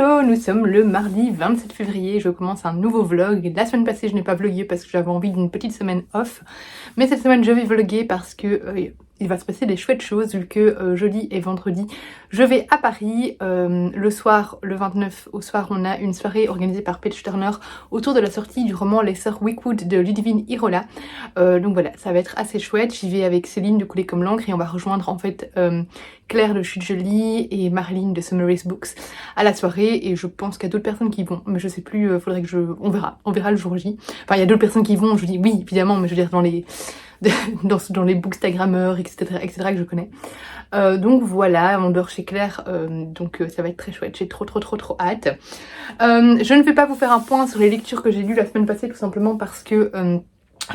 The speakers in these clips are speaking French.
Hello, nous sommes le mardi 27 février, je commence un nouveau vlog. La semaine passée je n'ai pas vlogué parce que j'avais envie d'une petite semaine off. Mais cette semaine je vais vloguer parce que il va se passer des chouettes choses vu que jeudi et vendredi je vais à Paris. Le soir, le 29 au soir, on a une soirée organisée par Page Turner autour de la sortie du roman Les Sœurs Wickwood de Ludivine Irola. Donc voilà, ça va être assez chouette. J'y vais avec Céline de Couler comme l'encre et on va rejoindre en fait Claire de Chute Jolie et Marilyn de Summary's Books à la soirée, et je pense qu'il y a d'autres personnes qui vont, mais je sais plus, faudrait que on verra le jour J. Enfin il y a d'autres personnes qui vont, je dis oui évidemment, mais je veux dire dans les dans les bookstagrammeurs, etc., que je connais. Donc voilà, on dort chez Claire, donc ça va être très chouette, j'ai trop hâte. Je ne vais pas vous faire un point sur les lectures que j'ai lues la semaine passée, tout simplement parce que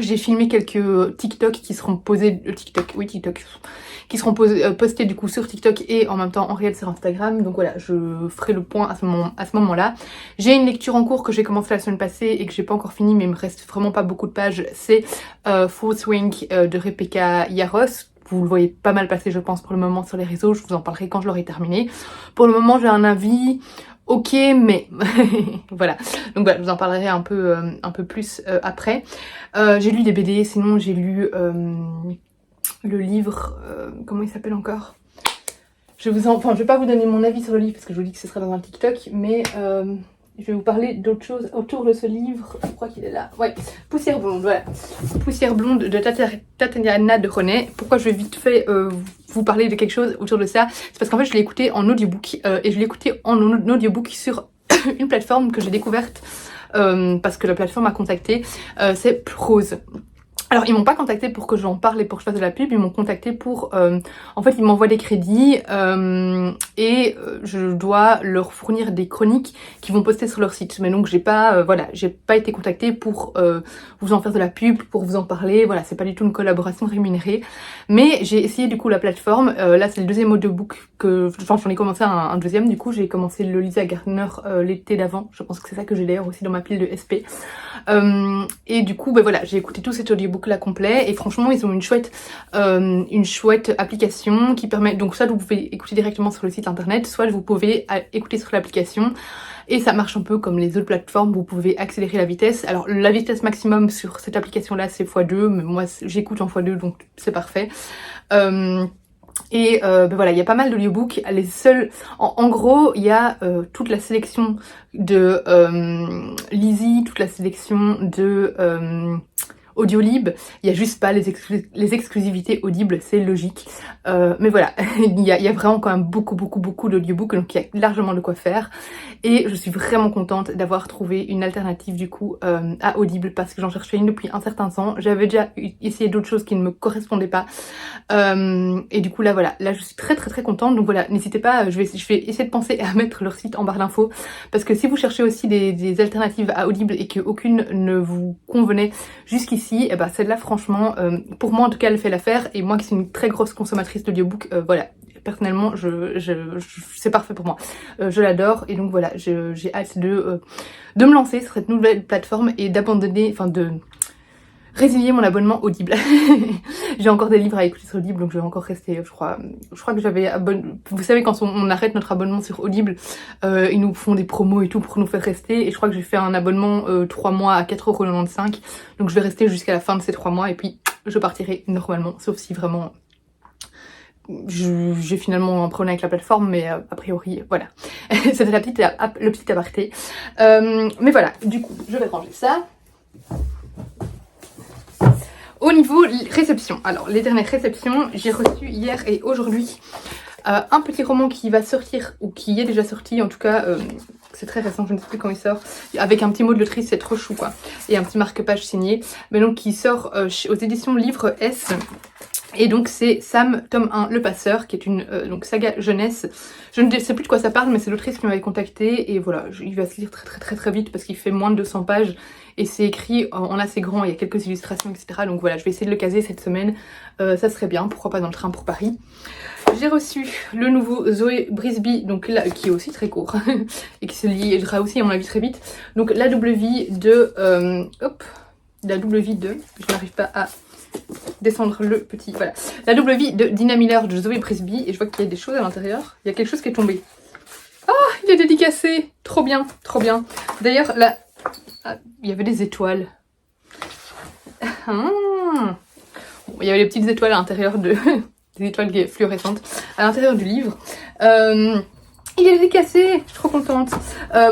j'ai filmé quelques TikTok qui seront posés, TikTok, qui seront postés du coup sur TikTok et en même temps en réel sur Instagram. Donc voilà, je ferai le point à ce moment-là. J'ai une lecture en cours que j'ai commencé la semaine passée et que j'ai pas encore fini, mais il me reste vraiment pas beaucoup de pages. C'est Fourth Wing de Rebecca Yarros. Vous le voyez pas mal passer je pense pour le moment sur les réseaux, je vous en parlerai quand je l'aurai terminé. Pour le moment j'ai un avis ok, mais voilà. Donc voilà, je vous en parlerai un peu plus après. J'ai lu des BD, sinon j'ai lu le livre, comment il s'appelle encore? Je vais pas vous donner mon avis sur le livre parce que je vous dis que ce sera dans un TikTok, mais je vais vous parler d'autre chose autour de ce livre. Je crois qu'il est là. Ouais, Poussière blonde, voilà. Poussière blonde de Tatiana de René. Pourquoi je vais vite fait vous parler de quelque chose autour de ça? C'est parce qu'en fait je l'ai écouté en audiobook et je l'ai écouté en audiobook sur une plateforme que j'ai découverte parce que la plateforme m'a contactée. C'est Prose. Alors ils m'ont pas contacté pour que j'en parle et pour que je fasse de la pub, ils m'ont contacté pour... en fait ils m'envoient des crédits et je dois leur fournir des chroniques qu'ils vont poster sur leur site. Mais donc j'ai pas été contactée pour vous en faire de la pub, pour vous en parler, voilà, c'est pas du tout une collaboration rémunérée. Mais j'ai essayé du coup la plateforme, là c'est le deuxième audiobook que... Enfin j'en ai commencé un deuxième du coup, j'ai commencé le Lisa Gardner l'été d'avant, je pense que c'est ça que j'ai d'ailleurs aussi dans ma pile de SP. Et du coup voilà, j'ai écouté tout cet audiobook là complet et franchement ils ont une chouette application qui permet, donc soit vous pouvez écouter directement sur le site internet, soit vous pouvez écouter sur l'application et ça marche un peu comme les autres plateformes, vous pouvez accélérer la vitesse. Alors la vitesse maximum sur cette application là c'est x2, mais moi j'écoute en x2 donc c'est parfait. Et voilà, il y a pas mal d'audiobooks. Les seuls, en gros, il y a toute la sélection de Lizzie, toute la sélection de Audiolib. Il y a juste pas les exclusivités audibles, c'est logique. Mais voilà, il y a vraiment quand même beaucoup d'audiobooks, donc il y a largement de quoi faire. Et je suis vraiment contente d'avoir trouvé une alternative du coup à Audible parce que j'en cherchais une depuis un certain temps. J'avais déjà essayé d'autres choses qui ne me correspondaient pas. Et du coup là voilà, là je suis très contente. Donc voilà, n'hésitez pas, je vais essayer de penser à mettre leur site en barre d'infos parce que si vous cherchez aussi des alternatives à Audible et qu'aucune ne vous convenait jusqu'ici, et ben celle-là franchement, pour moi en tout cas elle fait l'affaire, et moi qui suis une très grosse consommatrice d'audiobook, voilà, personnellement c'est parfait pour moi, je l'adore. Et donc voilà, j'ai hâte de me lancer sur cette nouvelle plateforme et d'abandonner, enfin de résilier mon abonnement Audible. J'ai encore des livres à écouter sur Audible, donc je vais encore rester, je crois que j'avais vous savez quand on arrête notre abonnement sur Audible, ils nous font des promos et tout pour nous faire rester, et je crois que j'ai fait un abonnement 3 mois à 4,95 €, donc je vais rester jusqu'à la fin de ces 3 mois et puis je partirai normalement, sauf si vraiment j'ai finalement un problème avec la plateforme, mais a priori voilà. C'était le petit aparté. Mais voilà, du coup je vais ranger ça. Au niveau réception, alors les dernières réceptions, j'ai reçu hier et aujourd'hui un petit roman qui va sortir, ou qui est déjà sorti en tout cas, c'est très récent, je ne sais plus quand il sort, avec un petit mot de l'autrice, c'est trop chou quoi, et un petit marque-page signé, mais donc qui sort aux éditions Livre S. Et donc c'est Sam, tome 1, Le Passeur, qui est une donc saga jeunesse. Je ne sais plus de quoi ça parle, mais c'est l'autrice qui m'avait contactée. Et voilà, il va se lire très vite parce qu'il fait moins de 200 pages. Et c'est écrit en assez grand, il y a quelques illustrations, etc. Donc voilà, je vais essayer de le caser cette semaine. Ça serait bien, pourquoi pas dans le train pour Paris. J'ai reçu le nouveau Zoé Brisby, donc là, qui est aussi très court, et qui se lira aussi à mon avis très vite. Donc la double vie de... la double vie de... Je n'arrive pas à descendre le petit, voilà. La double vie de Dina Miller de Zoé Brisby, et je vois qu'il y a des choses à l'intérieur. Il y a quelque chose qui est tombé. Ah, il est dédicacé. Trop bien, trop bien. D'ailleurs, là, il y avait des étoiles. Bon, il y avait les petites étoiles à l'intérieur de... des étoiles fluorescentes à l'intérieur du livre. Il est dédicacé, je suis trop contente.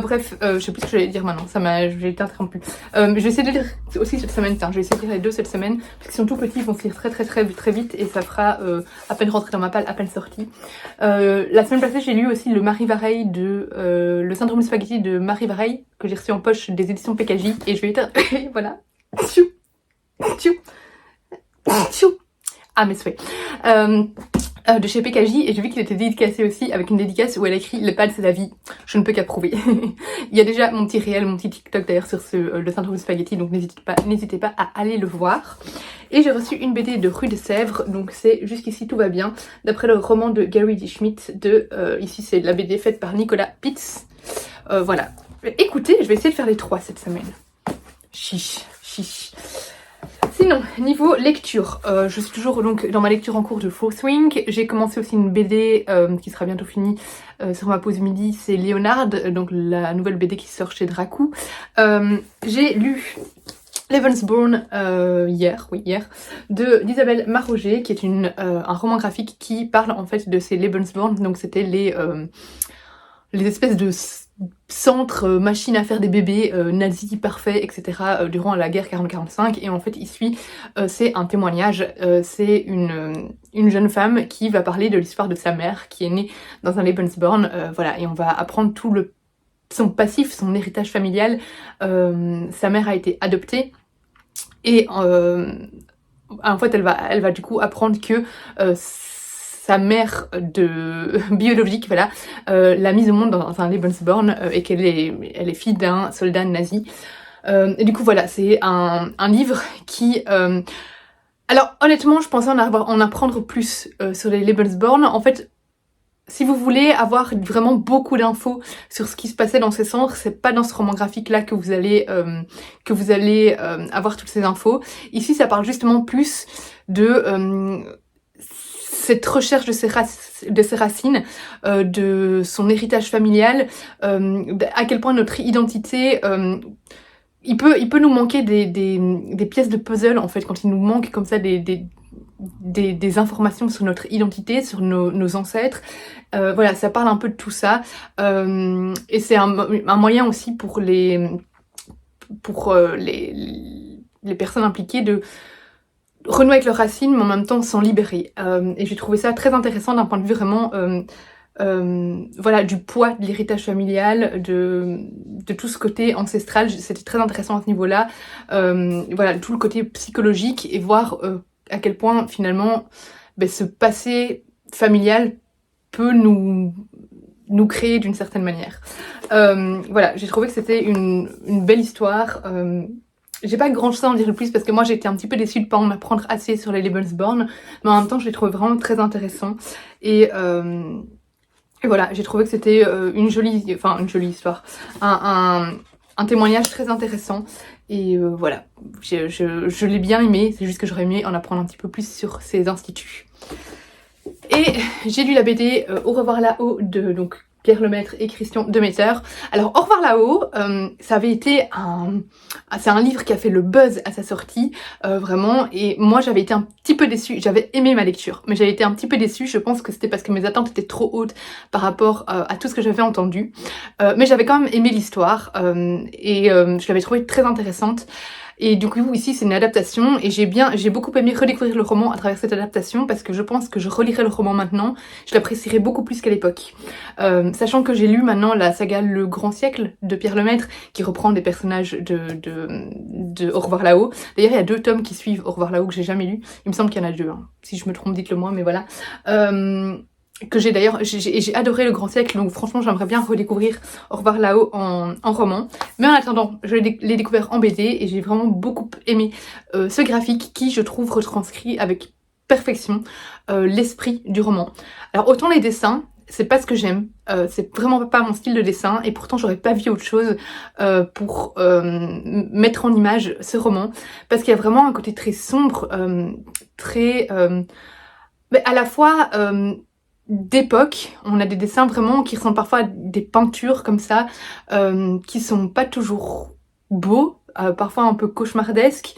Bref, je sais plus ce que j'allais dire maintenant, j'ai été interrompue. Je vais essayer de lire aussi cette semaine, tiens, je vais essayer de lire les 2 cette semaine, parce qu'ils sont tout petits, ils vont se lire très vite, et ça fera à peine rentrer dans ma palle, à peine sortie. La semaine passée, j'ai lu aussi le Marie Vareille le syndrome de spaghetti de Marie Vareille, que j'ai reçu en poche des éditions PKJ, et je vais éteindre, voilà. Tchou, tchou, tchou. Ah, mes souhaits. De chez PKJ, et j'ai vu qu'il était dédicacé aussi avec une dédicace où elle a écrit "Le pad c'est la vie, je ne peux qu'approuver". Il y a déjà mon petit réel, mon petit TikTok d'ailleurs sur le syndrome de spaghetti, donc n'hésitez pas à aller le voir. Et j'ai reçu une BD de Rue de Sèvres, donc c'est Jusqu'ici tout va bien, d'après le roman de Gary D. Schmidt, ici c'est la BD faite par Nicolas Pitts. Voilà. Écoutez, je vais essayer de faire les 3 cette semaine. Chiche. Sinon, niveau lecture, je suis toujours donc dans ma lecture en cours de Fourth Wing. J'ai commencé aussi une BD qui sera bientôt finie sur ma pause midi, c'est Léonard, donc la nouvelle BD qui sort chez Dracou. J'ai lu Lebensborn hier, d'Isabelle Marroger, qui est un roman graphique qui parle en fait de ces Lebensborn, donc c'était les espèces de centres, machines à faire des bébés, nazis parfaits, etc. Durant la guerre 40-45, et en fait il suit, c'est un témoignage, c'est une jeune femme qui va parler de l'histoire de sa mère qui est née dans un Lebensborn, voilà, et on va apprendre tout son passif, son héritage familial. Sa mère a été adoptée, et en fait elle va du coup apprendre que sa mère biologique, voilà, l'a mise au monde dans un Lebensborn, et elle est fille d'un soldat nazi. Et du coup voilà, c'est un livre qui... Alors honnêtement, je pensais en apprendre plus sur les Lebensborn. En fait, si vous voulez avoir vraiment beaucoup d'infos sur ce qui se passait dans ces centres, c'est pas dans ce roman graphique là que vous allez avoir toutes ces infos. Ici, ça parle justement plus de cette recherche de ses racines, de son héritage familial, à quel point notre identité, il peut nous manquer des pièces de puzzle en fait, quand il nous manque comme ça des informations sur notre identité, sur nos ancêtres. Voilà, ça parle un peu de tout ça, et c'est un moyen aussi pour les personnes impliquées de renouer avec leurs racines, mais en même temps s'en libérer. Et j'ai trouvé ça très intéressant d'un point de vue vraiment voilà, du poids de l'héritage familial, de tout ce côté ancestral. C'était très intéressant à ce niveau-là. Voilà, tout le côté psychologique, et voir à quel point finalement ce passé familial peut nous créer d'une certaine manière. Voilà, j'ai trouvé que c'était une belle histoire. J'ai pas grand chose à en dire de plus parce que moi j'ai été un petit peu déçue de pas en apprendre assez sur les Lebensborn, mais en même temps je l'ai trouvé vraiment très intéressant, et voilà, j'ai trouvé que c'était une jolie histoire, un témoignage très intéressant, et voilà, je l'ai bien aimé, c'est juste que j'aurais aimé en apprendre un petit peu plus sur ces instituts. Et j'ai lu la BD Au revoir là-haut de donc Pierre Lemaitre et Christian Demeter. Alors Au revoir là-haut, ça avait été c'est un livre qui a fait le buzz à sa sortie, vraiment, et moi j'avais été un petit peu déçue. J'avais aimé ma lecture, mais j'avais été un petit peu déçue. Je pense que c'était parce que mes attentes étaient trop hautes par rapport à tout ce que j'avais entendu, mais j'avais quand même aimé l'histoire, et je l'avais trouvée très intéressante. Et du coup ici c'est une adaptation, et j'ai beaucoup aimé redécouvrir le roman à travers cette adaptation, parce que je pense que je relirai le roman maintenant, je l'apprécierai beaucoup plus qu'à l'époque. Sachant que j'ai lu maintenant la saga Le Grand Siècle de Pierre Lemaitre, qui reprend des personnages de Au revoir là-haut. D'ailleurs il y a 2 tomes qui suivent Au revoir là-haut que j'ai jamais lu, il me semble qu'il y en a 2, hein. Si je me trompe dites-le moi, mais voilà. Que j'ai d'ailleurs, j'ai adoré Le Grand Siècle, donc franchement j'aimerais bien redécouvrir Au revoir là-haut en roman. Mais en attendant, je l'ai découvert en BD, et j'ai vraiment beaucoup aimé ce graphique qui, je trouve, retranscrit avec perfection l'esprit du roman. Alors autant les dessins, c'est pas ce que j'aime, c'est vraiment pas mon style de dessin, et pourtant j'aurais pas vu autre chose pour mettre en image ce roman, parce qu'il y a vraiment un côté très sombre, très... mais à la fois... d'époque. On a des dessins vraiment qui ressemblent parfois à des peintures comme ça, qui sont pas toujours beaux, parfois un peu cauchemardesques.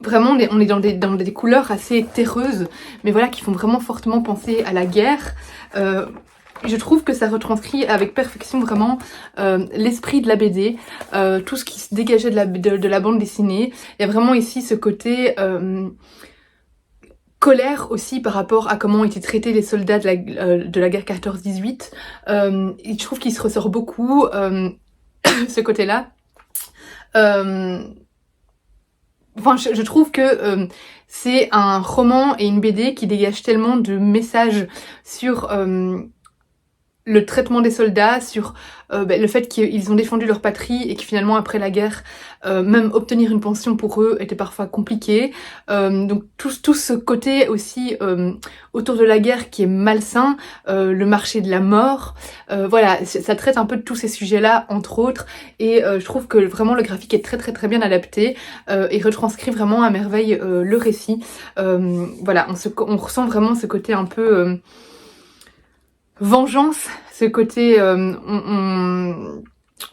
Vraiment, on est dans des couleurs assez terreuses, mais voilà, qui font vraiment fortement penser à la guerre. Je trouve que ça retranscrit avec perfection vraiment l'esprit de la BD, tout ce qui se dégageait de la bande dessinée. Il y a vraiment ici ce côté colère aussi par rapport à comment ont été traités les soldats de la guerre 14-18. Et je trouve qu'il se ressort beaucoup ce côté-là. Enfin, je trouve que c'est un roman et une BD qui dégagent tellement de messages sur le traitement des soldats, sur le fait qu'ils ont défendu leur patrie et que finalement après la guerre, même obtenir une pension pour eux était parfois compliqué. Donc tout ce côté aussi autour de la guerre qui est malsain, le marché de la mort, voilà, ça traite un peu de tous ces sujets-là entre autres, et je trouve que vraiment le graphique est très bien adapté et retranscrit vraiment à merveille le récit. Voilà, on ressent vraiment ce côté un peu vengeance, ce côté on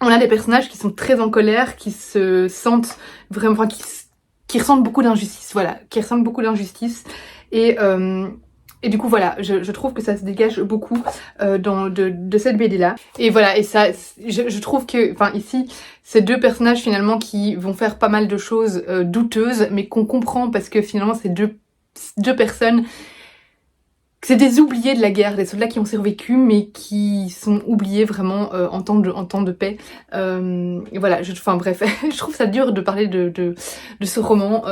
a des personnages qui sont très en colère, qui se sentent vraiment, enfin, qui ressentent beaucoup d'injustice, voilà, qui ressentent beaucoup d'injustice, et du coup voilà, je trouve que ça se dégage beaucoup de cette BD là, et voilà, et ça, je trouve que, enfin ici, c'est deux personnages finalement qui vont faire pas mal de choses douteuses, mais qu'on comprend parce que finalement c'est deux personnes. C'est des oubliés de la guerre, des soldats qui ont survécu mais qui sont oubliés vraiment en temps de paix. Et voilà, enfin bref, je trouve ça dur de parler de ce roman,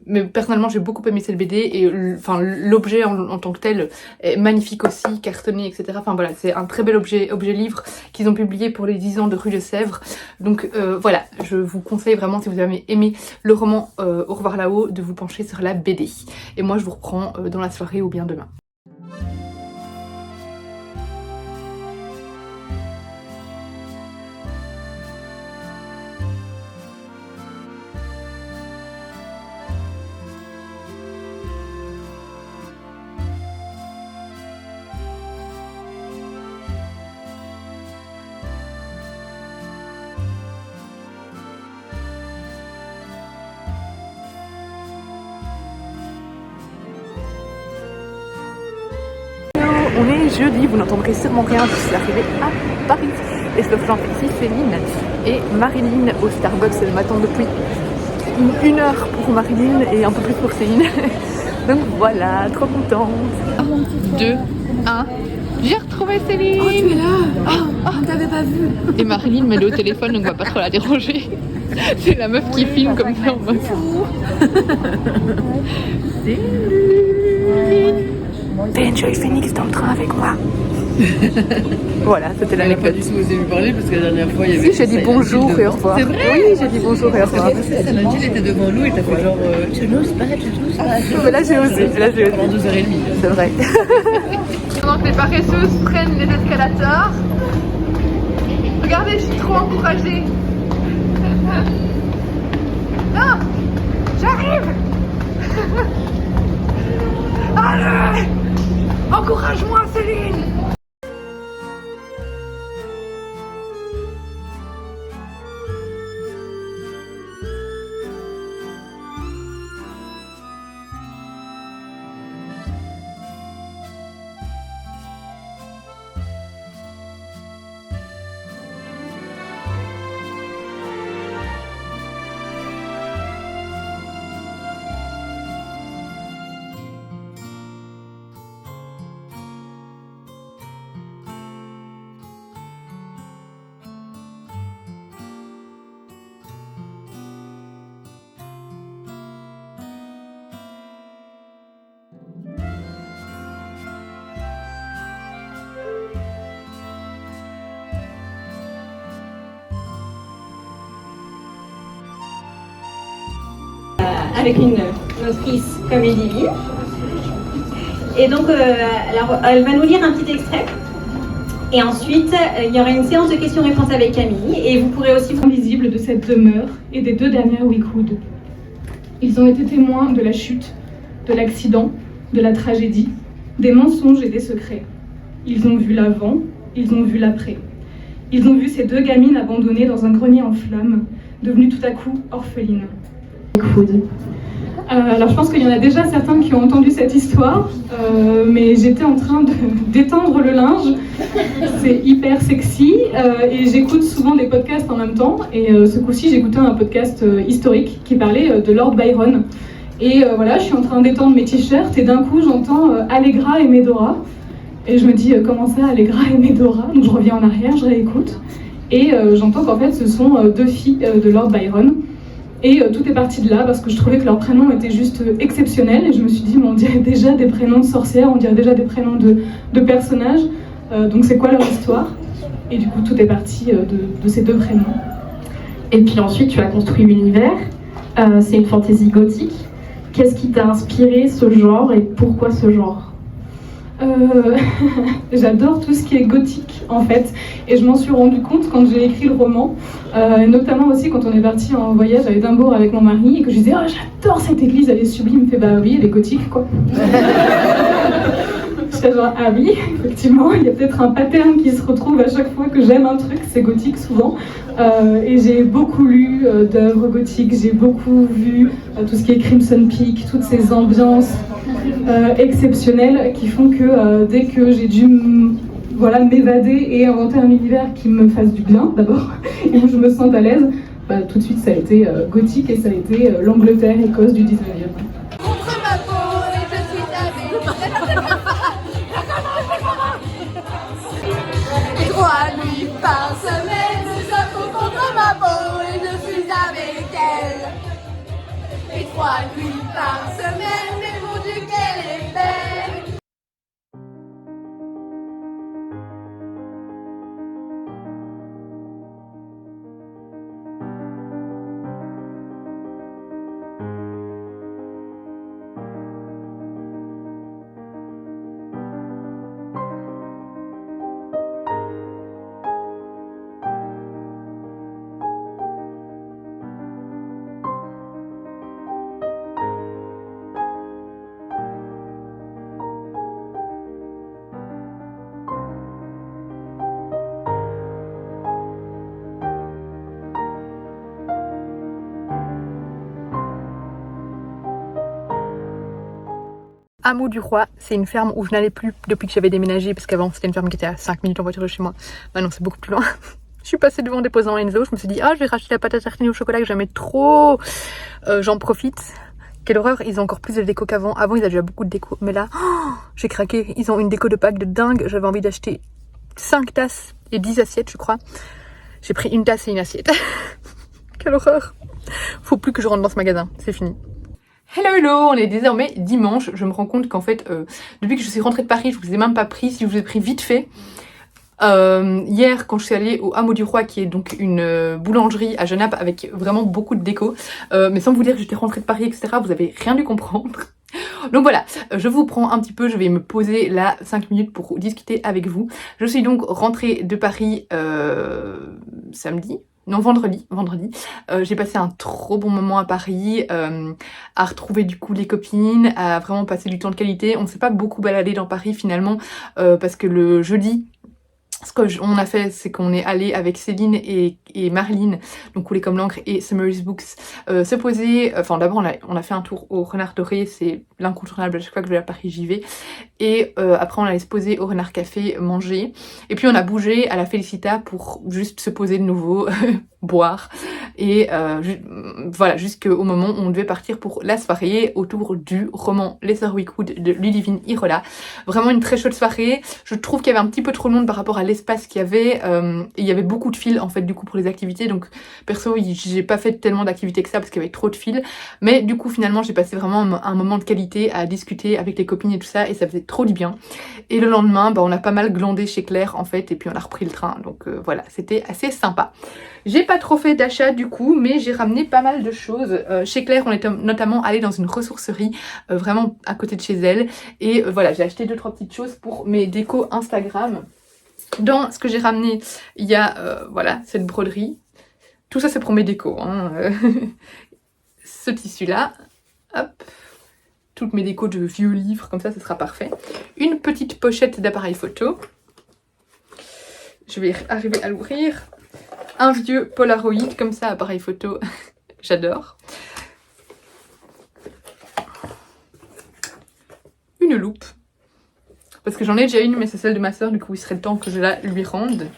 mais personnellement j'ai beaucoup aimé cette BD, et enfin l'objet en tant que tel est magnifique aussi, cartonné, etc. Enfin voilà, c'est un très bel objet livre qu'ils ont publié pour les 10 ans de Rue de Sèvres. Donc voilà, je vous conseille vraiment, si vous avez aimé le roman Au revoir là-haut, de vous pencher sur la BD. Et moi je vous reprends dans la soirée ou bien demain. On est jeudi, vous n'entendrez sûrement rien, je suis arrivée à Paris. Et je me présente ici Céline et Marilyn au Starbucks. Elle m'attend depuis une heure pour Marilyn et un peu plus pour Céline. Donc voilà, trop contente. 2, 1, j'ai retrouvé Céline. Oh, tu es là. On t'avait pas vu. Et Marilyn m'est au téléphone, donc on va pas trop la déranger. C'est la meuf qui filme comme ça en mode. Salut. T'as Enjoy Phoenix dans le train avec moi. Voilà, c'était l'anecdote. Elle n'a pas du tout osé lui parler parce que la dernière fois il y avait. Si, j'ai dit bonjour et au revoir. C'est vrai. Oui, j'ai dit bonjour et au revoir. Elle m'a dit qu'elle était devant nous et t'as fait genre tu n'oses pas. Mais là j'ai osé, Pendant 2h30. C'est vrai. Pendant que les paresseuses prennent les escalators. Regardez, je suis trop encouragée. Non, j'arrive. Allez, encourage-moi Céline. Avec une autrice comédie livre. Et donc, elle va nous lire un petit extrait. Et ensuite, il y aura une séance de questions-réponses avec Camille. Et vous pourrez aussi vous visibles de cette demeure et des 2 dernières Wickwood. Ils ont été témoins de la chute, de l'accident, de la tragédie. des mensonges et des secrets. Ils ont vu l'avant, ils ont vu l'après. Ils ont vu ces 2 gamines abandonnées dans un grenier en flammes, devenues tout à coup orphelines. Alors je pense qu'il y en a déjà certains qui ont entendu cette histoire, mais j'étais en train d'étendre le linge. C'est hyper sexy et j'écoute souvent des podcasts en même temps. Et ce coup-ci, j'écoutais un podcast historique qui parlait de Lord Byron. Et voilà, je suis en train d'étendre mes t-shirts et d'un coup, j'entends Allegra et Médora. Et je me dis, comment ça, Allegra et Médora? Donc je reviens en arrière, je réécoute. Et j'entends qu'en fait, ce sont 2 filles de Lord Byron. Et tout est parti de là parce que je trouvais que leurs prénoms étaient juste exceptionnels. Et je me suis dit, mais on dirait déjà des prénoms de sorcières, on dirait déjà des prénoms de personnages. Donc c'est quoi leur histoire? Et du coup, tout est parti de ces 2 prénoms. Et puis ensuite, tu as construit l'univers. C'est une fantaisie gothique. Qu'est-ce qui t'a inspiré ce genre et pourquoi ce genre? J'adore tout ce qui est gothique en fait, et je m'en suis rendu compte quand j'ai écrit le roman, et notamment aussi quand on est parti en voyage à Édimbourg avec mon mari et que je disais oh j'adore cette église, elle est sublime, il me fait bah oui elle est gothique quoi. J'étais genre ah oui effectivement il y a peut-être un pattern qui se retrouve à chaque fois que j'aime un truc, c'est gothique souvent, et j'ai beaucoup lu d'œuvres gothiques, j'ai beaucoup vu tout ce qui est Crimson Peak, toutes ces ambiances exceptionnelles qui font que dès que j'ai dû m'évader et inventer un univers qui me fasse du bien d'abord et où je me sente à l'aise, tout de suite ça a été gothique et ça a été l'Angleterre, Écosse du 19e. Contre ma peau et je suis avec. Et 3 nuits par semaine, je cours contre ma peau et je suis avec elle. Et 3 nuits par semaine, mais mon Dieu qu'elle est belle. Hameau du Roi, c'est une ferme où je n'allais plus depuis que j'avais déménagé, parce qu'avant c'était une ferme qui était à 5 minutes en voiture de chez moi. Maintenant c'est beaucoup plus loin. Je suis passée devant déposant Enzo, je me suis dit ah je vais racheter la pâte à tartiner au chocolat que j'aimais trop, j'en profite. Quelle horreur, ils ont encore plus de déco qu'avant. Avant ils avaient déjà beaucoup de déco, mais là j'ai craqué, ils ont une déco de Pâques de dingue. J'avais envie d'acheter 5 tasses et 10 assiettes je crois. J'ai pris une tasse et une assiette. Quelle horreur. Faut plus que je rentre dans ce magasin, c'est fini. Hello hello, on est désormais dimanche. Je me rends compte qu'en fait, depuis que je suis rentrée de Paris, je vous ai même pas pris, si je vous ai pris vite fait. Hier, quand je suis allée au Hameau du Roi, qui est donc une boulangerie à Genappe avec vraiment beaucoup de déco, mais sans vous dire que j'étais rentrée de Paris, etc., vous avez rien dû comprendre. Donc voilà, je vous prends un petit peu, je vais me poser là 5 minutes pour discuter avec vous. Je suis donc rentrée de Paris samedi. Non, vendredi. J'ai passé un trop bon moment à Paris, à retrouver du coup les copines, à vraiment passer du temps de qualité. On s'est pas beaucoup baladé dans Paris finalement, parce que le jeudi, ce qu'on a fait, c'est qu'on est allé avec Céline et Marilyn, donc Couler comme l'encre et Summer's Books, se poser. Enfin d'abord on a fait un tour au Renard Doré, c'est l'incontournable à chaque fois que je vais à Paris j'y vais. Et après on allait se poser au Renard Café, manger. Et puis on a bougé à la Félicita pour juste se poser de nouveau, boire. Et voilà, jusqu'au moment où on devait partir pour la soirée autour du roman Les Sœurs Wickwood de Ludivine Irola. Vraiment une très chouette soirée. Je trouve qu'il y avait un petit peu trop de monde par rapport à l'espace qu'il y avait. Et il y avait beaucoup de fils en fait du coup pour les activités. Donc perso, j'ai pas fait tellement d'activités que ça parce qu'il y avait trop de fils. Mais du coup finalement j'ai passé vraiment un moment de qualité à discuter avec les copines et tout ça. Et ça faisait trop du bien. Et le lendemain, on a pas mal glandé chez Claire en fait. Et puis on a repris le train. Donc voilà, c'était assez sympa. J'ai pas trop fait d'achat du coup, mais j'ai ramené pas mal de choses. Chez Claire, on est notamment allé dans une ressourcerie vraiment à côté de chez elle. Et voilà, j'ai acheté 2-3 petites choses pour mes décos Instagram. Dans ce que j'ai ramené, il y a voilà, cette broderie. Tout ça c'est pour mes décos. Hein. Ce tissu-là, hop. toutes mes décos de vieux livres, comme ça ce sera parfait. Une petite pochette d'appareil photo. Je vais arriver à l'ouvrir. Un vieux Polaroid, comme ça, appareil photo, j'adore. Une loupe. Parce que j'en ai déjà une, mais c'est celle de ma soeur, du coup il serait le temps que je la lui rende.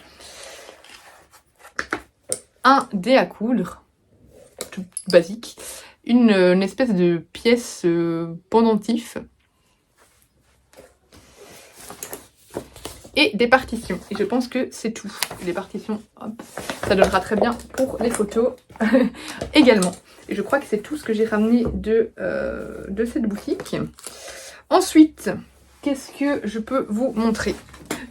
Un dé à coudre, tout basique. Une espèce de pièce pendentif. Et des partitions. Et je pense que c'est tout. Les partitions, hop, ça donnera très bien pour les photos également. Et je crois que c'est tout ce que j'ai ramené de cette boutique. Ensuite, qu'est-ce que je peux vous montrer?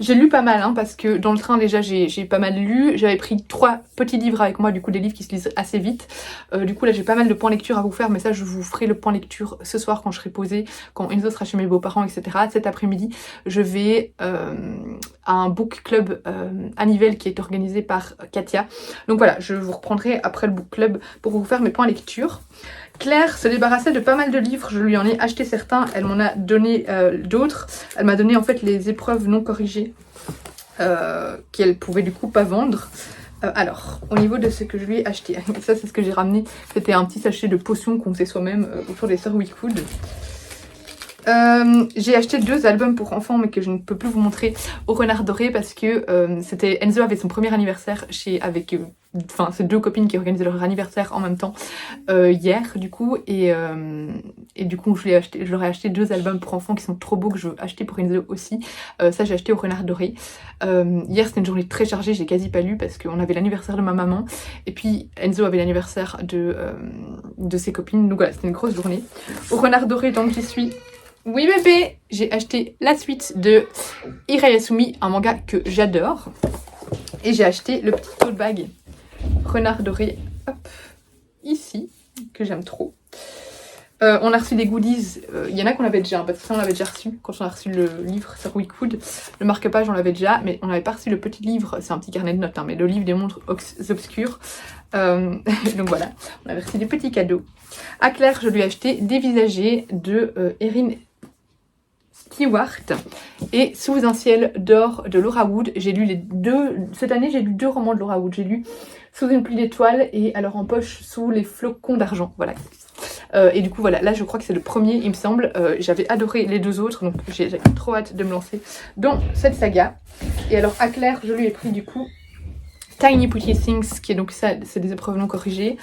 J'ai lu pas mal, hein, parce que dans le train déjà j'ai pas mal lu. J'avais pris 3 petits livres avec moi, du coup des livres qui se lisent assez vite. Du coup là j'ai pas mal de points lecture à vous faire, mais ça je vous ferai le point lecture ce soir quand je serai posée, quand Enzo sera chez mes beaux-parents, etc. Cet après-midi je vais à un book club à Nivelles qui est organisé par Katia. Donc voilà, je vous reprendrai après le book club pour vous faire mes points lecture. Claire se débarrassait de pas mal de livres, je lui en ai acheté certains, elle m'en a donné d'autres. Elle m'a donné en fait les épreuves non corrigées qu'elle pouvait du coup pas vendre. Alors, au niveau de ce que je lui ai acheté, ça c'est ce que j'ai ramené, c'était un petit sachet de potions qu'on faisait soi-même autour des sœurs Wickwood. J'ai acheté 2 albums pour enfants mais que je ne peux plus vous montrer au Renard Doré parce que c'était Enzo avait son premier anniversaire avec ces 2 copines qui organisaient leur anniversaire en même temps hier du coup et du coup je leur ai acheté 2 albums pour enfants qui sont trop beaux que je veux acheter pour Enzo aussi. Ça j'ai acheté au Renard Doré. Hier c'était une journée très chargée, j'ai quasi pas lu parce qu'on avait l'anniversaire de ma maman et puis Enzo avait l'anniversaire de ses copines, donc voilà c'était une grosse journée. Au Renard Doré donc j'y suis. Oui bébé, j'ai acheté la suite de Hirayasumi, un manga que j'adore. Et j'ai acheté le petit tote bag Renard Doré, hop, ici, que j'aime trop. On a reçu des goodies, il y en a qu'on avait déjà, parce que ça on l'avait déjà reçu quand on a reçu le livre sur Wickwood. Le marque-page on l'avait déjà, mais on n'avait pas reçu le petit livre, c'est un petit carnet de notes, hein, mais le livre des montres obscures. Donc voilà, on avait reçu des petits cadeaux. À Claire, je lui ai acheté des visagers de Erin Stewart et Sous un ciel d'or de Laura Wood. J'ai lu les 2, cette année j'ai lu 2 romans de Laura Wood. J'ai lu Sous une pluie d'étoiles et Alors en poche sous les flocons d'argent, voilà. Et du coup voilà, là je crois que c'est le premier il me semble. J'avais adoré les 2 autres, donc j'ai trop hâte de me lancer dans cette saga. Et alors à Claire je lui ai pris du coup Tiny Pretty Things, qui est donc ça, c'est des épreuves non corrigées.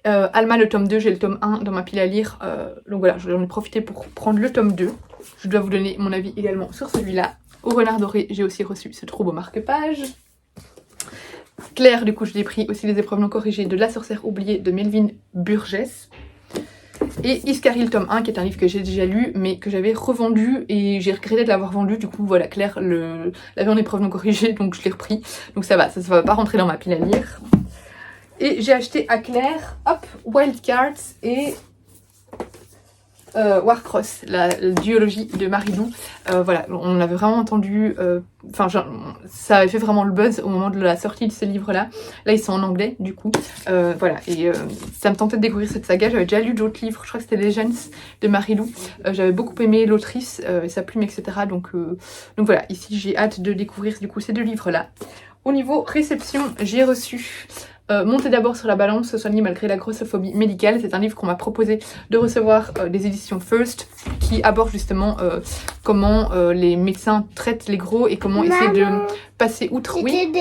Alma le tome 2, j'ai le tome 1 dans ma pile à lire, donc voilà, j'en ai profité pour prendre le tome 2. Je dois vous donner mon avis également sur celui-là. Au Renard Doré, j'ai aussi reçu ce trop beau marque-page. Claire, du coup, je l'ai pris aussi les épreuves non corrigées de La sorcière oubliée de Melvin Burgess. Et Iscaril tome 1, qui est un livre que j'ai déjà lu, mais que j'avais revendu et j'ai regretté de l'avoir vendu. Du coup, voilà, Claire l'avait en épreuve non corrigée, donc je l'ai repris. Donc ça va pas rentrer dans ma pile à lire. Et j'ai acheté à Claire, hop, Wildcards et Warcross, la duologie de Marilou. Voilà, on avait vraiment entendu, ça avait fait vraiment le buzz au moment de la sortie de ces livres-là. Là, ils sont en anglais, du coup. Voilà, et ça me tentait de découvrir cette saga. J'avais déjà lu d'autres livres, je crois que c'était Legends de Marilou. J'avais beaucoup aimé l'autrice, sa plume, etc. Donc voilà, ici, j'ai hâte de découvrir, du coup, ces 2 livres-là. Au niveau réception, j'ai reçu Montez d'abord sur la balance, se soigner malgré la grossophobie médicale. C'est un livre qu'on m'a proposé de recevoir des éditions First, qui aborde justement comment les médecins traitent les gros et comment essayer de passer outre. Oui.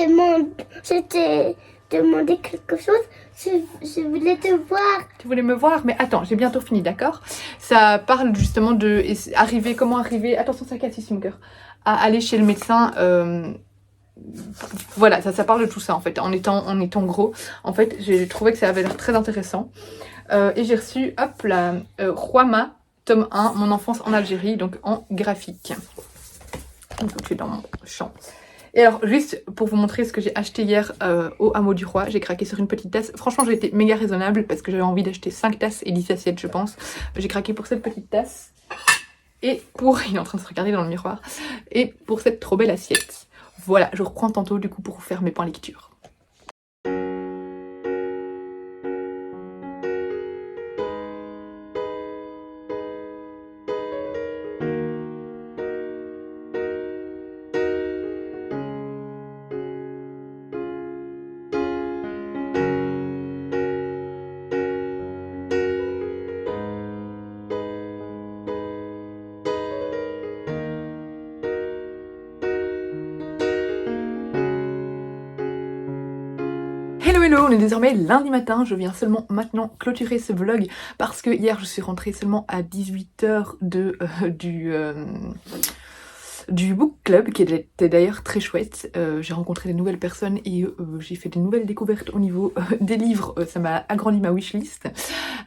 J'étais demandé quelque chose. Je voulais te voir. Tu voulais me voir? Mais attends, j'ai bientôt fini, d'accord? Ça parle justement de comment arriver, attention ça casse ici mon cœur, à aller chez le médecin. Voilà, ça parle de tout ça en fait, en étant gros. En fait, j'ai trouvé que ça avait l'air très intéressant. Et j'ai reçu, hop là, Roima, tome 1, Mon enfance en Algérie, donc en graphique. Donc je suis dans mon champ. Et alors, juste pour vous montrer ce que j'ai acheté hier au Hameau du Roi, j'ai craqué sur une petite tasse. Franchement, j'ai été méga raisonnable parce que j'avais envie d'acheter 5 tasses et 10 assiettes, je pense. J'ai craqué pour cette petite tasse. Et pour... Il est en train de se regarder dans le miroir. Et pour cette trop belle assiette. Voilà, je reprends tantôt du coup pour vous faire mes points lecture. Hello, on est désormais lundi matin, je viens seulement maintenant clôturer ce vlog parce que hier je suis rentrée seulement à 18h du book club qui était d'ailleurs très chouette. J'ai rencontré des nouvelles personnes et j'ai fait des nouvelles découvertes au niveau des livres, ça m'a agrandi ma wishlist.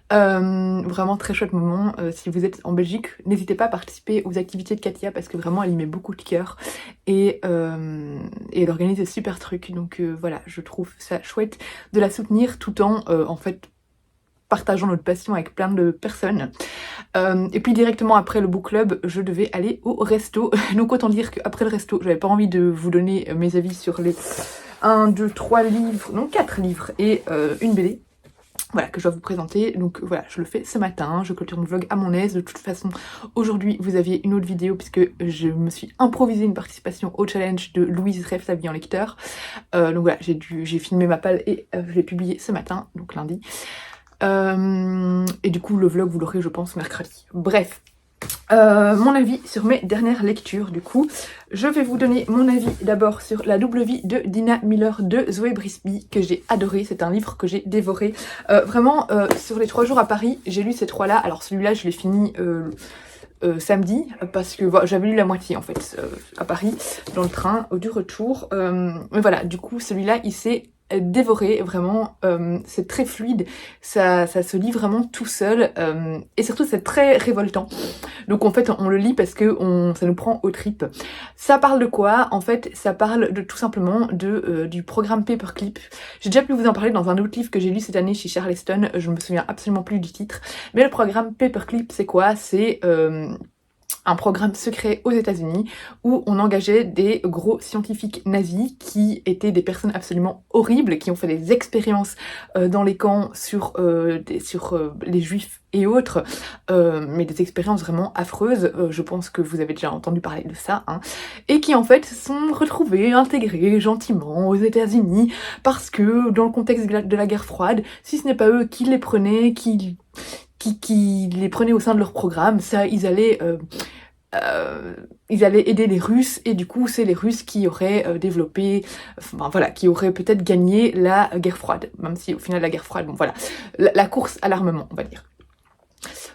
Vraiment très chouette moment. Si vous êtes en Belgique, n'hésitez pas à participer aux activités de Katia parce que vraiment elle y met beaucoup de cœur et elle organise des super trucs, donc voilà, je trouve ça chouette de la soutenir tout en fait partageant notre passion avec plein de personnes. Et puis directement après le book club, je devais aller au resto. Donc autant dire qu'après le resto, j'avais pas envie de vous donner mes avis sur les 1, 2, 3 livres, non 4 livres et une BD. Voilà, que je dois vous présenter. Donc voilà, je le fais ce matin, je clôture mon vlog à mon aise. De toute façon, aujourd'hui, vous aviez une autre vidéo puisque je me suis improvisé une participation au challenge de Louise Rêve sa vie en lecteur. Donc voilà, j'ai filmé ma palle et je l'ai publié ce matin, donc lundi. Et du coup le vlog vous l'aurez je pense mercredi. Bref, mon avis sur mes dernières lectures. Du coup je vais vous donner mon avis d'abord sur La double vie de Dina Miller de Zoé Brisby que j'ai adoré. C'est un livre que j'ai dévoré. Vraiment sur les 3 jours à Paris j'ai lu ces 3 là. Alors celui-là je l'ai fini samedi parce que voilà, j'avais lu la moitié en fait à Paris dans le train du retour. Mais voilà, du coup celui-là il s'est dévoré, vraiment, c'est très fluide, ça se lit vraiment tout seul, et surtout c'est très révoltant. Donc en fait on le lit parce que ça nous prend aux tripes. Ça parle de quoi? En fait ça parle de tout simplement du programme Paperclip. J'ai déjà pu vous en parler dans un autre livre que j'ai lu cette année chez Charleston, je me souviens absolument plus du titre, mais le programme Paperclip c'est quoi? C'est un programme secret aux États-Unis où on engageait des gros scientifiques nazis qui étaient des personnes absolument horribles, qui ont fait des expériences dans les camps sur les juifs et autres, mais des expériences vraiment affreuses, je pense que vous avez déjà entendu parler de ça, hein, et qui en fait sont retrouvés, intégrés gentiment aux États-Unis parce que dans le contexte de la guerre froide, si ce n'est pas eux qui les prenaient, qui les prenaient au sein de leur programme, ça ils allaient aider les Russes et du coup c'est les Russes qui auraient développé, enfin voilà, qui auraient peut-être gagné la guerre froide, même si au final la guerre froide, bon voilà, la course à l'armement on va dire.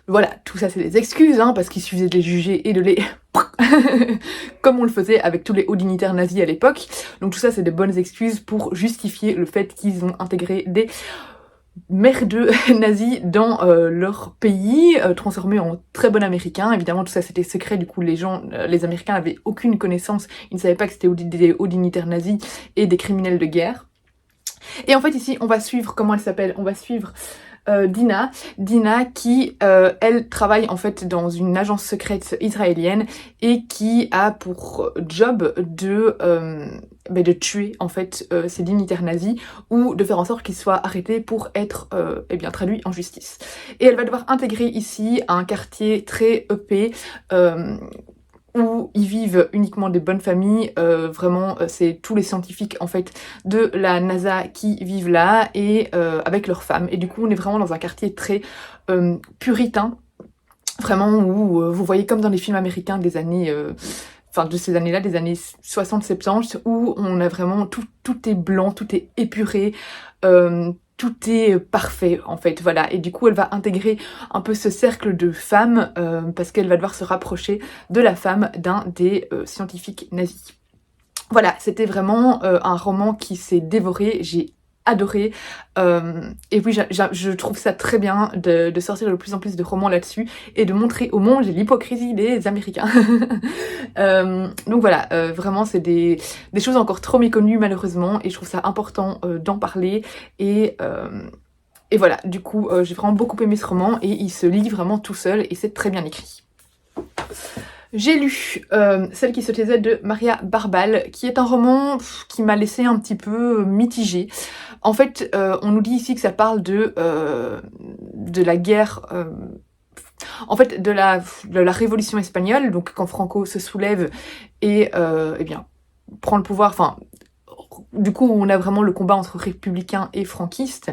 Voilà, tout ça c'est des excuses, hein, parce qu'il suffisait de les juger et de les... comme on le faisait avec tous les hauts dignitaires nazis à l'époque. Donc tout ça c'est des bonnes excuses pour justifier le fait qu'ils ont intégré des merdeux nazis dans leur pays, transformés en très bons américains. Évidemment tout ça c'était secret, du coup les américains n'avaient aucune connaissance, ils ne savaient pas que c'était des hauts dignitaires nazis et des criminels de guerre. Et en fait ici on va suivre, comment elle s'appelle, on va suivre Dina qui elle travaille en fait dans une agence secrète israélienne et qui a pour job de tuer en fait ces dignitaires nazis ou de faire en sorte qu'ils soient arrêtés pour être traduits en justice. Et elle va devoir intégrer ici un quartier très huppé où ils vivent uniquement des bonnes familles, vraiment c'est tous les scientifiques en fait de la NASA qui vivent là et avec leurs femmes, et du coup on est vraiment dans un quartier très puritain, vraiment où vous voyez comme dans les films américains des années de ces années-là, des années 60-70, où on a vraiment tout est blanc, tout est épuré, tout est parfait en fait, voilà. Et du coup elle va intégrer un peu ce cercle de femmes parce qu'elle va devoir se rapprocher de la femme d'un des scientifiques nazis. Voilà, c'était vraiment un roman qui s'est dévoré, j'ai adoré, et puis je trouve ça très bien de sortir de plus en plus de romans là-dessus et de montrer au monde l'hypocrisie des Américains. Donc voilà, vraiment c'est des choses encore trop méconnues malheureusement, et je trouve ça important d'en parler, et voilà, du coup j'ai vraiment beaucoup aimé ce roman et il se lit vraiment tout seul et c'est très bien écrit. J'ai lu Celle qui se taisait de Maria Barbal, qui est un roman qui m'a laissé un petit peu mitigée. En fait, on nous dit ici que ça parle de la guerre, en fait de la révolution espagnole, donc quand Franco se soulève et prend le pouvoir, enfin du coup on a vraiment le combat entre républicains et franquistes.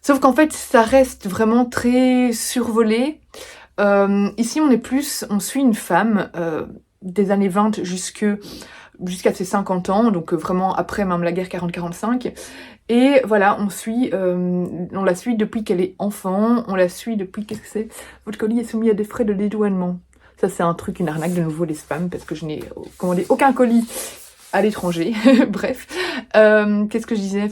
Sauf qu'en fait ça reste vraiment très survolé. Ici on suit une femme des années 20 jusqu'à ses 50 ans, donc vraiment après même la guerre 40-45, Et voilà, on la suit depuis qu'elle est enfant, on la suit depuis, qu'est-ce que c'est? Votre colis est soumis à des frais de dédouanement. Ça c'est un truc, une arnaque, de nouveau les spams, parce que je n'ai commandé aucun colis à l'étranger. Bref, qu'est-ce que je disais?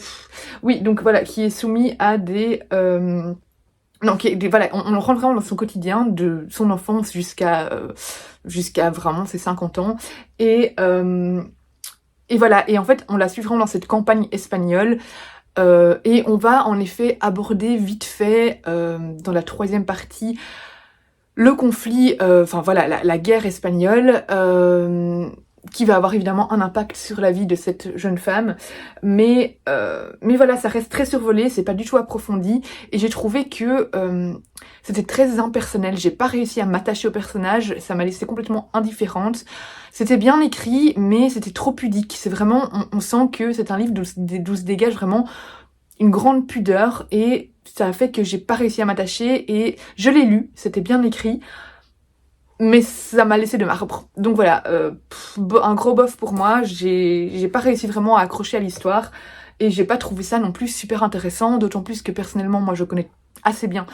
Oui, donc voilà, qui est soumis à des... non, voilà, on rentre vraiment dans son quotidien, de son enfance jusqu'à vraiment ses 50 ans. Et voilà, et en fait, on la suit vraiment dans cette campagne espagnole. Et on va en effet aborder vite fait, dans la 3e partie, le conflit, enfin voilà, la guerre espagnole, qui va avoir évidemment un impact sur la vie de cette jeune femme, mais voilà, ça reste très survolé, c'est pas du tout approfondi, et j'ai trouvé que c'était très impersonnel, j'ai pas réussi à m'attacher au personnage, ça m'a laissé complètement indifférente. C'était bien écrit, mais c'était trop pudique, c'est vraiment, on sent que c'est un livre d'où se dégage vraiment une grande pudeur, et ça a fait que j'ai pas réussi à m'attacher, et je l'ai lu, c'était bien écrit, mais ça m'a laissé de marbre. Donc voilà, un gros bof pour moi, j'ai pas réussi vraiment à accrocher à l'histoire, et j'ai pas trouvé ça non plus super intéressant, d'autant plus que personnellement, moi je connais assez bien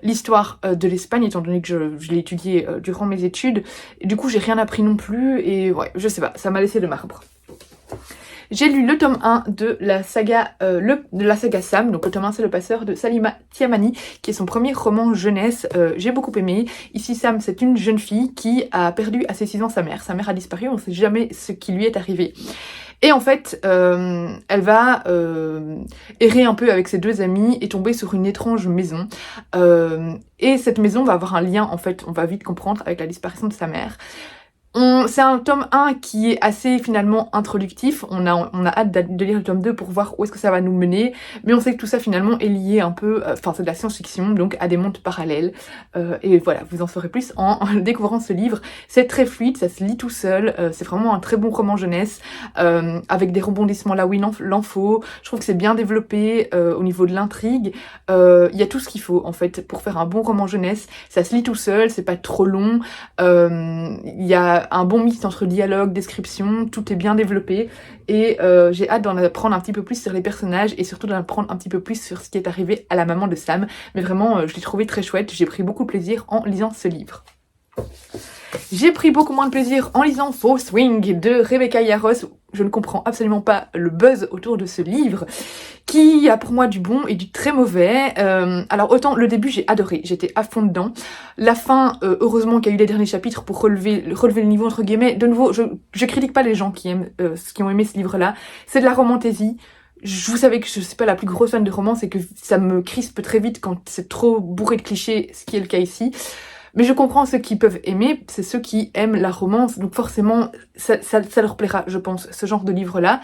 l'histoire de l'Espagne, étant donné que je l'ai étudiée durant mes études, et du coup j'ai rien appris non plus, et ouais, je sais pas, ça m'a laissé de marbre. J'ai lu le tome 1 de la saga Sam, donc le tome 1 c'est Le Passeur de Salima Tiamani, qui est son premier roman jeunesse, j'ai beaucoup aimé. Ici Sam, c'est une jeune fille qui a perdu à ses 6 ans sa mère a disparu, on ne sait jamais ce qui lui est arrivé. Et en fait, elle va errer un peu avec ses 2 amis et tomber sur une étrange maison. Et cette maison va avoir un lien, en fait, on va vite comprendre, avec la disparition de sa mère. C'est un tome 1 qui est assez finalement introductif, on a hâte de lire le tome 2 pour voir où est-ce que ça va nous mener, mais on sait que tout ça finalement est lié un peu, enfin c'est de la science-fiction, donc à des mondes parallèles, et voilà, vous en saurez plus en découvrant ce livre. C'est très fluide, ça se lit tout seul, c'est vraiment un très bon roman jeunesse, avec des rebondissements là où il en faut, je trouve que c'est bien développé au niveau de l'intrigue, il y a tout ce qu'il faut en fait pour faire un bon roman jeunesse, ça se lit tout seul, c'est pas trop long, il y a un bon mix entre dialogue, description, tout est bien développé, et j'ai hâte d'en apprendre un petit peu plus sur les personnages, et surtout d'en apprendre un petit peu plus sur ce qui est arrivé à la maman de Sam, mais vraiment je l'ai trouvé très chouette, j'ai pris beaucoup de plaisir en lisant ce livre. J'ai pris beaucoup moins de plaisir en lisant Four Swing de Rebecca Yarros. Je ne comprends absolument pas le buzz autour de ce livre, qui a pour moi du bon et du très mauvais. Alors autant le début j'ai adoré, j'étais à fond dedans. La fin, heureusement qu'il y a eu les derniers chapitres pour relever le niveau entre guillemets. De nouveau, je critique pas les gens qui ont aimé ce livre-là. C'est de la romantaisie. Vous savez que je suis pas la plus grosse fan de romance et que ça me crispe très vite quand c'est trop bourré de clichés, ce qui est le cas ici. Mais je comprends ceux qui peuvent aimer, c'est ceux qui aiment la romance, donc forcément ça leur plaira, je pense, ce genre de livre-là.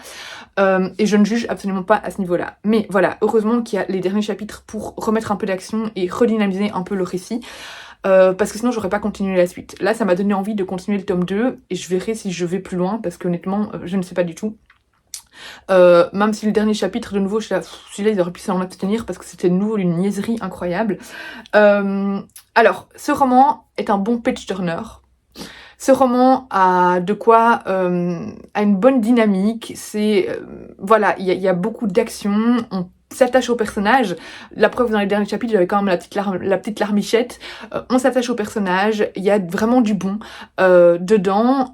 Et je ne juge absolument pas à ce niveau-là. Mais voilà, heureusement qu'il y a les derniers chapitres pour remettre un peu d'action et redynamiser un peu le récit. Parce que sinon j'aurais pas continué la suite. Là ça m'a donné envie de continuer le tome 2 et je verrai si je vais plus loin parce qu'honnêtement je ne sais pas du tout. Même si le dernier chapitre de nouveau celui-là ils auraient pu s'en abstenir parce que c'était de nouveau une niaiserie incroyable. Alors ce roman est un bon page turner. Ce roman a de quoi, a une bonne dynamique, voilà, il y a beaucoup d'action, on s'attache au personnage. La preuve, dans les derniers chapitres, j'avais quand même la petite larmichette. On s'attache au personnage, il y a vraiment du bon dedans.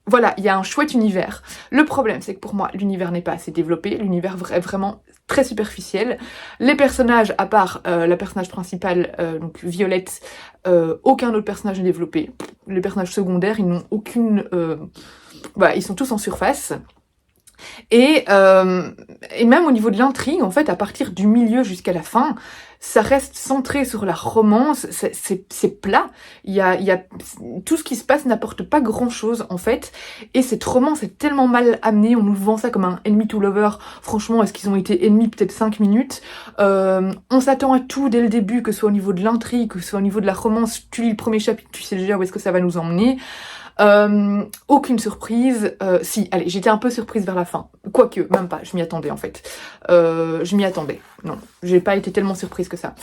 Voilà, il y a un chouette univers. Le problème, c'est que pour moi, l'univers n'est pas assez développé. L'univers est vraiment très superficiel. Les personnages, à part la personnage principale, donc Violette, aucun autre personnage n'est développé. Les personnages secondaires, ils n'ont aucune... voilà, ils sont tous en surface. Et même au niveau de l'intrigue, en fait, à partir du milieu jusqu'à la fin, ça reste centré sur la romance, c'est plat, tout ce qui se passe n'apporte pas grand chose en fait, et cette romance est tellement mal amenée, on nous vend ça comme un enemy to lover, franchement est-ce qu'ils ont été ennemis peut-être 5 minutes, on s'attend à tout dès le début, que ce soit au niveau de l'intrigue, que ce soit au niveau de la romance, tu lis le premier chapitre, tu sais déjà où est-ce que ça va nous emmener. Aucune surprise, si, allez, j'étais un peu surprise vers la fin, quoique, même pas, je m'y attendais en fait, je m'y attendais, non, j'ai pas été tellement surprise que ça.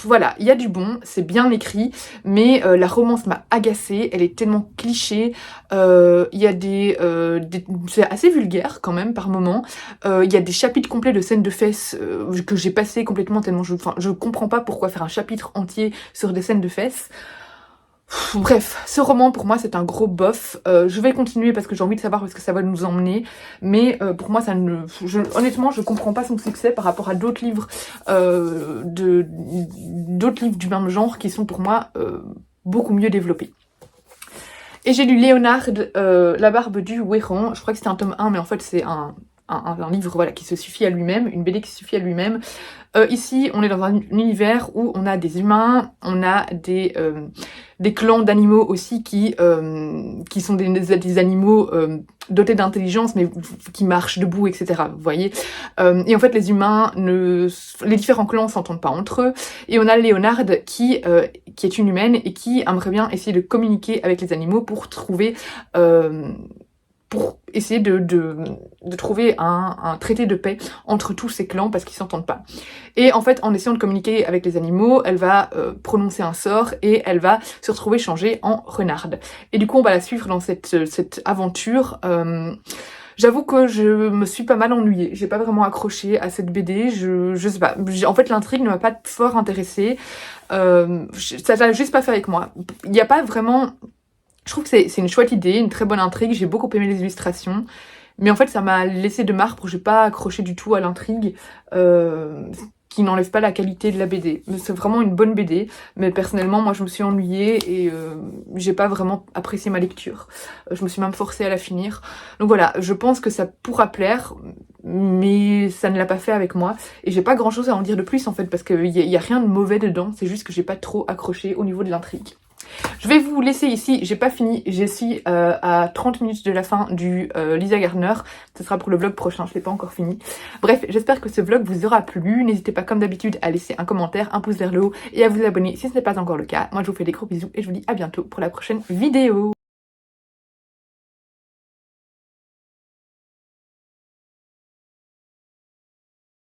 Voilà, il y a du bon, c'est bien écrit, mais la romance m'a agacée, elle est tellement cliché, il y a c'est assez vulgaire quand même par moment, il y a des chapitres complets de scènes de fesses que j'ai passé complètement tellement je comprends pas pourquoi faire un chapitre entier sur des scènes de fesses. Bref, ce roman pour moi c'est un gros bof. Je vais continuer parce que j'ai envie de savoir où est-ce que ça va nous emmener, mais pour moi honnêtement je comprends pas son succès par rapport à d'autres livres d'autres livres du même genre qui sont pour moi beaucoup mieux développés. Et j'ai lu Léonard, La barbe du Ouéran. Je crois que c'était un tome 1, mais en fait c'est un livre voilà, qui se suffit à lui-même, une BD qui se suffit à lui-même. Ici, on est dans un univers où on a des humains, on a des clans d'animaux aussi qui sont des animaux dotés d'intelligence, mais qui marchent debout, etc. Vous voyez. Et en fait, les humains, les différents clans s'entendent pas entre eux. Et on a Léonard qui est une humaine et qui aimerait bien essayer de communiquer avec les animaux pour essayer de trouver un traité de paix entre tous ces clans parce qu'ils s'entendent pas. Et en fait, en essayant de communiquer avec les animaux, elle va prononcer un sort et elle va se retrouver changée en renarde. Et du coup, on va la suivre dans cette aventure. J'avoue que je me suis pas mal ennuyée. J'ai pas vraiment accroché à cette BD. Je sais pas. En fait, l'intrigue ne m'a pas fort intéressée. Ça l'a juste pas fait avec moi. Il n'y a pas vraiment... Je trouve que c'est une chouette idée, une très bonne intrigue, j'ai beaucoup aimé les illustrations, mais en fait ça m'a laissé de marbre, j'ai pas accroché du tout à l'intrigue, qui n'enlève pas la qualité de la BD. C'est vraiment une bonne BD, mais personnellement moi je me suis ennuyée et j'ai pas vraiment apprécié ma lecture. Je me suis même forcée à la finir. Donc voilà, je pense que ça pourra plaire, mais ça ne l'a pas fait avec moi, et j'ai pas grand chose à en dire de plus en fait, parce qu'il y a rien de mauvais dedans, c'est juste que j'ai pas trop accroché au niveau de l'intrigue. Je vais vous laisser ici, j'ai pas fini, je suis à 30 minutes de la fin du Lisa Gardner, ce sera pour le vlog prochain, je l'ai pas encore fini. Bref, j'espère que ce vlog vous aura plu, n'hésitez pas comme d'habitude à laisser un commentaire, un pouce vers le haut et à vous abonner si ce n'est pas encore le cas. Moi je vous fais des gros bisous et je vous dis à bientôt pour la prochaine vidéo.